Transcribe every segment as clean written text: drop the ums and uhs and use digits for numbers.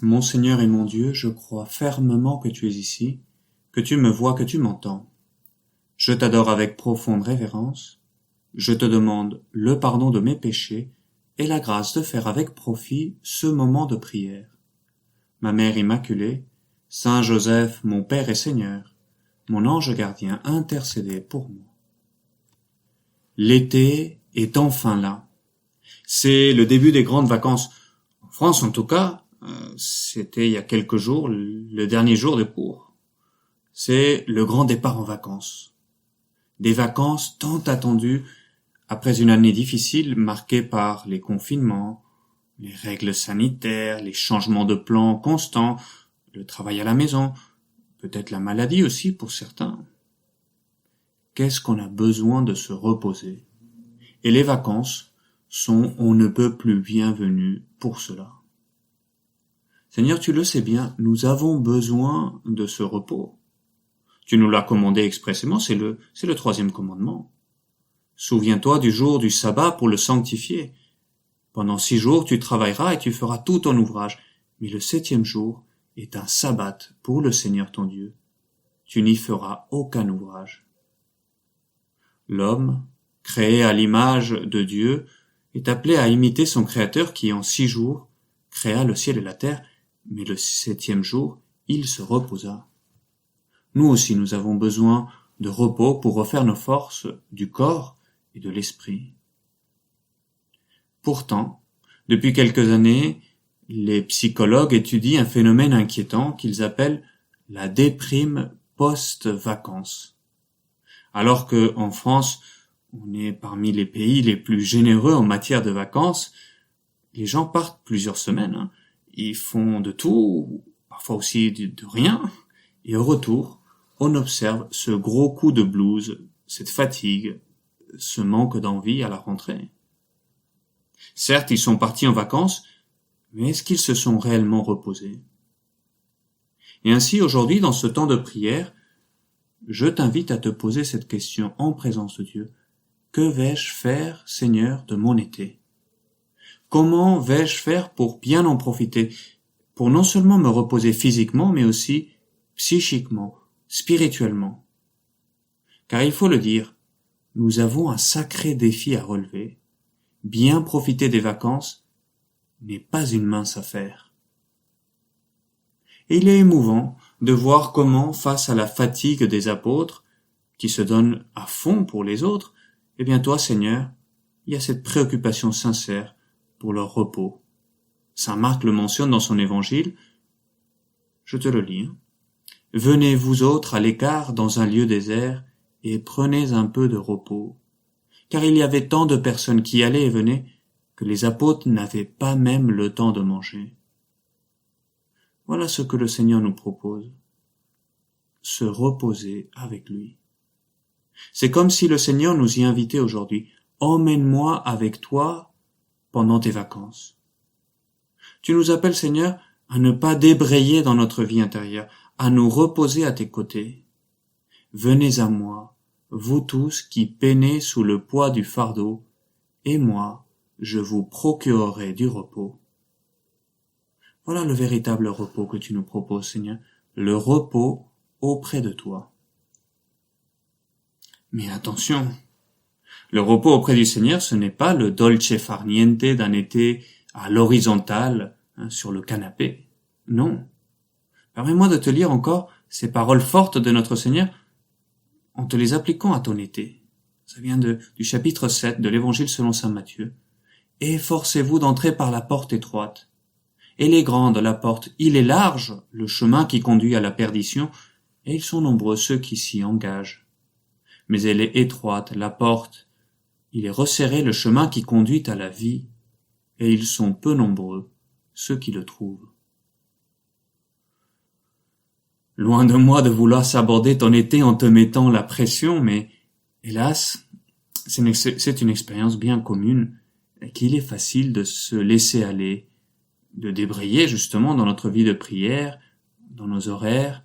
Mon Seigneur et mon Dieu, je crois fermement que tu es ici, que tu me vois, que tu m'entends. Je t'adore avec profonde révérence. Je te demande le pardon de mes péchés et la grâce de faire avec profit ce moment de prière. Ma Mère Immaculée, Saint Joseph, mon Père et Seigneur, mon ange gardien, intercédez pour moi. L'été est enfin là. C'est le début des grandes vacances. En France, en tout cas, c'était il y a quelques jours, le dernier jour de cours. C'est le grand départ en vacances. Des vacances tant attendues après une année difficile marquée par les confinements, les règles sanitaires, les changements de plans constants, le travail à la maison, peut-être la maladie aussi pour certains. Qu'est-ce qu'on a besoin de se reposer? Et les vacances sont on ne peut plus bienvenues pour cela. Seigneur, tu le sais bien, nous avons besoin de ce repos. Tu nous l'as commandé expressément, c'est le 3e commandement. Souviens-toi du jour du sabbat pour le sanctifier. Pendant 6 jours, tu travailleras et tu feras tout ton ouvrage. Mais le 7e jour est un sabbat pour le Seigneur ton Dieu. Tu n'y feras aucun ouvrage. L'homme, créé à l'image de Dieu, est appelé à imiter son Créateur qui, en 6 jours, créa le ciel et la terre, mais le 7e jour, il se reposa. Nous aussi, nous avons besoin de repos pour refaire nos forces du corps et de l'esprit. Pourtant, depuis quelques années, les psychologues étudient un phénomène inquiétant qu'ils appellent la déprime post-vacances. Alors que, en France, on est parmi les pays les plus généreux en matière de vacances, les gens partent plusieurs semaines, Ils font de tout, parfois aussi de rien, et au retour, on observe ce gros coup de blues, cette fatigue, ce manque d'envie à la rentrée. Certes, ils sont partis en vacances, mais est-ce qu'ils se sont réellement reposés? Et ainsi, aujourd'hui, dans ce temps de prière, je t'invite à te poser cette question en présence de Dieu. Que vais-je faire, Seigneur, de mon été? Comment vais-je faire pour bien en profiter, pour non seulement me reposer physiquement, mais aussi psychiquement, spirituellement? Car il faut le dire, nous avons un sacré défi à relever. Bien profiter des vacances n'est pas une mince affaire. Et il est émouvant de voir comment, face à la fatigue des apôtres, qui se donnent à fond pour les autres, eh bien toi, Seigneur, il y a cette préoccupation sincère pour leur repos. Saint Marc le mentionne dans son évangile. Je te le lis. Venez vous autres à l'écart dans un lieu désert et prenez un peu de repos. Car il y avait tant de personnes qui allaient et venaient que les apôtres n'avaient pas même le temps de manger. Voilà ce que le Seigneur nous propose. Se reposer avec lui. C'est comme si le Seigneur nous y invitait aujourd'hui. Emmène-moi avec toi pendant tes vacances. Tu nous appelles, Seigneur, à ne pas débrayer dans notre vie intérieure, à nous reposer à tes côtés. Venez à moi, vous tous qui peinez sous le poids du fardeau, et moi, je vous procurerai du repos. Voilà le véritable repos que tu nous proposes, Seigneur, le repos auprès de toi. Mais attention, le repos auprès du Seigneur, ce n'est pas le dolce far niente d'un été à l'horizontale, sur le canapé. Non. Permets-moi de te lire encore ces paroles fortes de notre Seigneur en te les appliquant à ton été. Ça vient du chapitre 7 de l'Évangile selon saint Matthieu. Efforcez-vous d'entrer par la porte étroite. Elle est grande, la porte, il est large, le chemin qui conduit à la perdition, et ils sont nombreux ceux qui s'y engagent. Mais elle est étroite, la porte, il est resserré le chemin qui conduit à la vie, et ils sont peu nombreux, ceux qui le trouvent. Loin de moi de vouloir s'aborder ton été en te mettant la pression, mais hélas, c'est une expérience bien commune, qu'il est facile de se laisser aller, de débrayer justement dans notre vie de prière, dans nos horaires,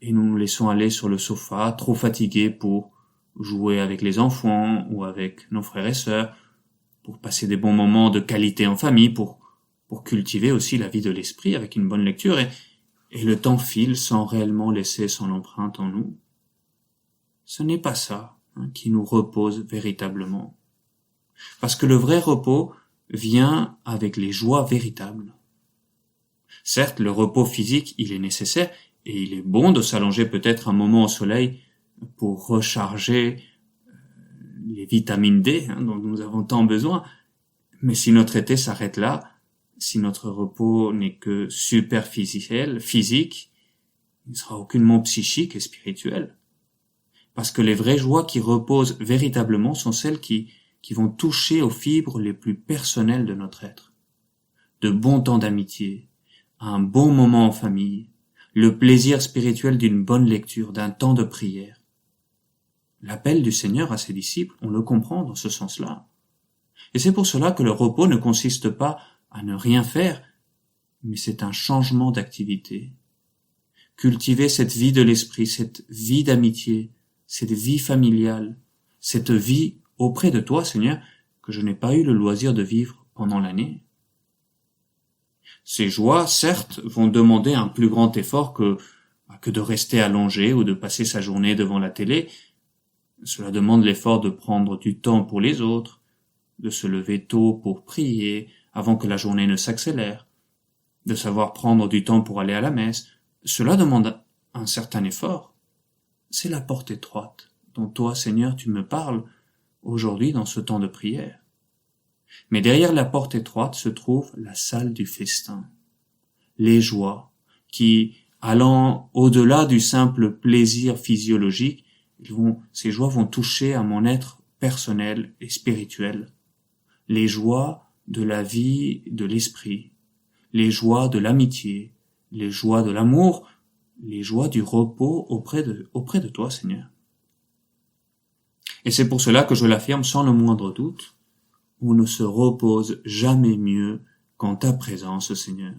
et nous nous laissons aller sur le sofa, trop fatigués pour jouer avec les enfants ou avec nos frères et sœurs, pour passer des bons moments de qualité en famille, pour pour cultiver aussi la vie de l'esprit avec une bonne lecture et le temps file sans réellement laisser son empreinte en nous. Ce n'est pas ça qui nous repose véritablement. Parce que le vrai repos vient avec les joies véritables. Certes, le repos physique, il est nécessaire et il est bon de s'allonger peut-être un moment au soleil pour recharger les vitamines D dont nous avons tant besoin. Mais si notre été s'arrête là, si notre repos n'est que superficiel, physique, il ne sera aucunement psychique et spirituel. Parce que les vraies joies qui reposent véritablement sont celles qui vont toucher aux fibres les plus personnelles de notre être. De bons temps d'amitié, un bon moment en famille, le plaisir spirituel d'une bonne lecture, d'un temps de prière. L'appel du Seigneur à ses disciples, on le comprend dans ce sens-là. Et c'est pour cela que le repos ne consiste pas à ne rien faire, mais c'est un changement d'activité. Cultiver cette vie de l'esprit, cette vie d'amitié, cette vie familiale, cette vie auprès de toi, Seigneur, que je n'ai pas eu le loisir de vivre pendant l'année. Ces joies, certes, vont demander un plus grand effort que de rester allongé ou de passer sa journée devant la télé. Cela demande l'effort de prendre du temps pour les autres, de se lever tôt pour prier avant que la journée ne s'accélère, de savoir prendre du temps pour aller à la messe. Cela demande un certain effort. C'est la porte étroite dont toi, Seigneur, tu me parles aujourd'hui dans ce temps de prière. Mais derrière la porte étroite se trouve la salle du festin, les joies qui, allant au-delà du simple plaisir physiologique, ces joies vont toucher à mon être personnel et spirituel, les joies de la vie de l'esprit, les joies de l'amitié, les joies de l'amour, les joies du repos auprès de toi, Seigneur. Et c'est pour cela que je l'affirme sans le moindre doute, on ne se repose jamais mieux qu'en ta présence, Seigneur.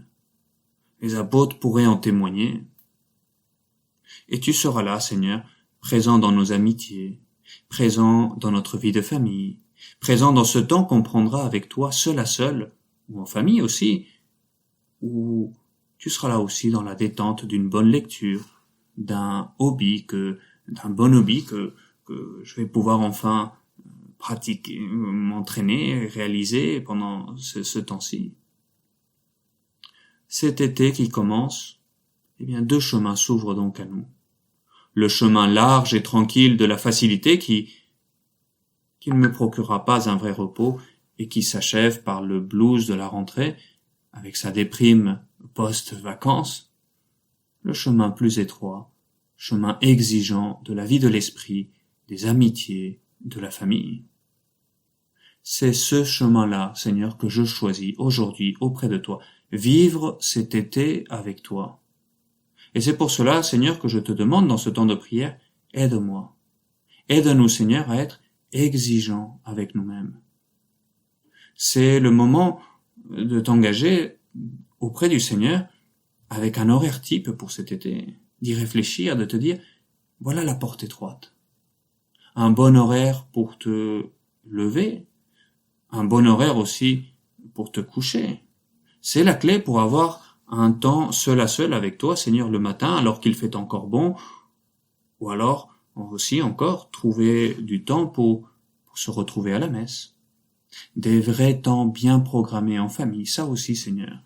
Les apôtres pourraient en témoigner. Et tu seras là, Seigneur, présent dans nos amitiés, présent dans notre vie de famille, présent dans ce temps qu'on prendra avec toi seul à seul, ou en famille aussi, ou tu seras là aussi dans la détente d'une bonne lecture, d'un bon hobby que je vais pouvoir enfin pratiquer, m'entraîner, réaliser pendant ce temps-ci. Cet été qui commence, deux chemins s'ouvrent donc à nous. Le chemin large et tranquille de la facilité qui ne me procurera pas un vrai repos et qui s'achève par le blues de la rentrée avec sa déprime post-vacances. Le chemin plus étroit, chemin exigeant de la vie de l'esprit, des amitiés, de la famille. C'est ce chemin-là, Seigneur, que je choisis aujourd'hui auprès de toi. Vivre cet été avec toi. Et c'est pour cela, Seigneur, que je te demande dans ce temps de prière, aide-moi. Aide-nous, Seigneur, à être exigeants avec nous-mêmes. C'est le moment de t'engager auprès du Seigneur avec un horaire type pour cet été, d'y réfléchir, de te dire, voilà la porte étroite. Un bon horaire pour te lever, un bon horaire aussi pour te coucher. C'est la clé pour avoir un temps seul à seul avec toi, Seigneur, le matin, alors qu'il fait encore bon, ou alors aussi encore trouver du temps pour se retrouver à la messe. Des vrais temps bien programmés en famille, ça aussi, Seigneur.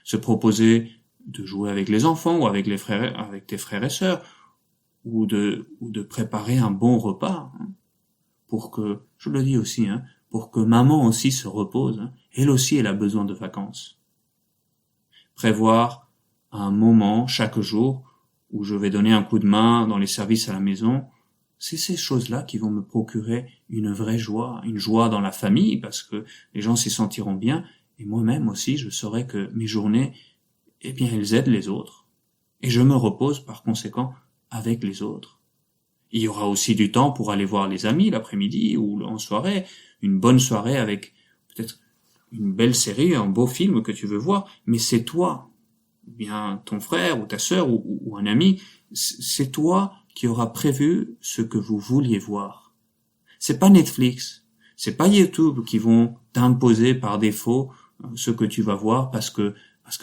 Se proposer de jouer avec les enfants ou avec tes frères et sœurs, ou de préparer un bon repas, pour que, je le dis aussi, pour que maman aussi se repose, elle aussi elle a besoin de vacances. Prévoir un moment chaque jour où je vais donner un coup de main dans les services à la maison, c'est ces choses-là qui vont me procurer une vraie joie, une joie dans la famille, parce que les gens s'y sentiront bien, et moi-même aussi je saurai que mes journées, elles aident les autres, et je me repose par conséquent avec les autres. Il y aura aussi du temps pour aller voir les amis l'après-midi ou en soirée, une bonne soirée avec peut-être une belle série, un beau film que tu veux voir, mais c'est toi, ou bien ton frère ou ta sœur ou un ami, c'est toi qui auras prévu ce que vous vouliez voir. C'est pas Netflix, c'est pas YouTube qui vont t'imposer par défaut ce que tu vas voir parce que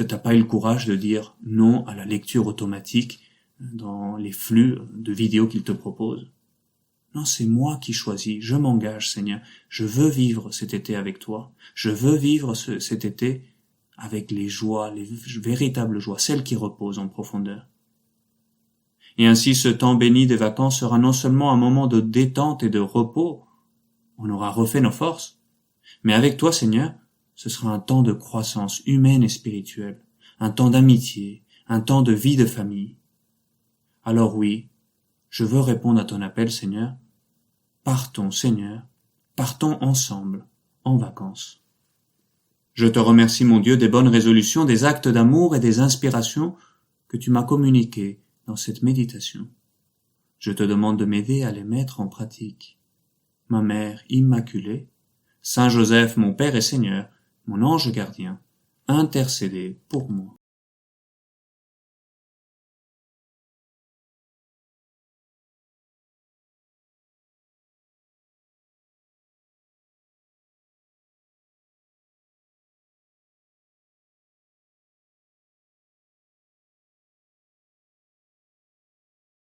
t'as pas eu le courage de dire non à la lecture automatique dans les flux de vidéos qu'il te propose. Non, c'est moi qui choisis, je m'engage, Seigneur. Je veux vivre cet été avec toi. Je veux vivre cet été avec les joies, les véritables joies, celles qui reposent en profondeur. Et ainsi ce temps béni des vacances sera non seulement un moment de détente et de repos, on aura refait nos forces, mais avec toi, Seigneur, ce sera un temps de croissance humaine et spirituelle, un temps d'amitié, un temps de vie de famille. Alors oui, je veux répondre à ton appel, Seigneur. Partons, Seigneur, partons ensemble, en vacances. Je te remercie, mon Dieu, des bonnes résolutions, des actes d'amour et des inspirations que tu m'as communiquées dans cette méditation. Je te demande de m'aider à les mettre en pratique. Ma Mère Immaculée, Saint Joseph, mon Père et Seigneur, mon ange gardien, intercédez pour moi.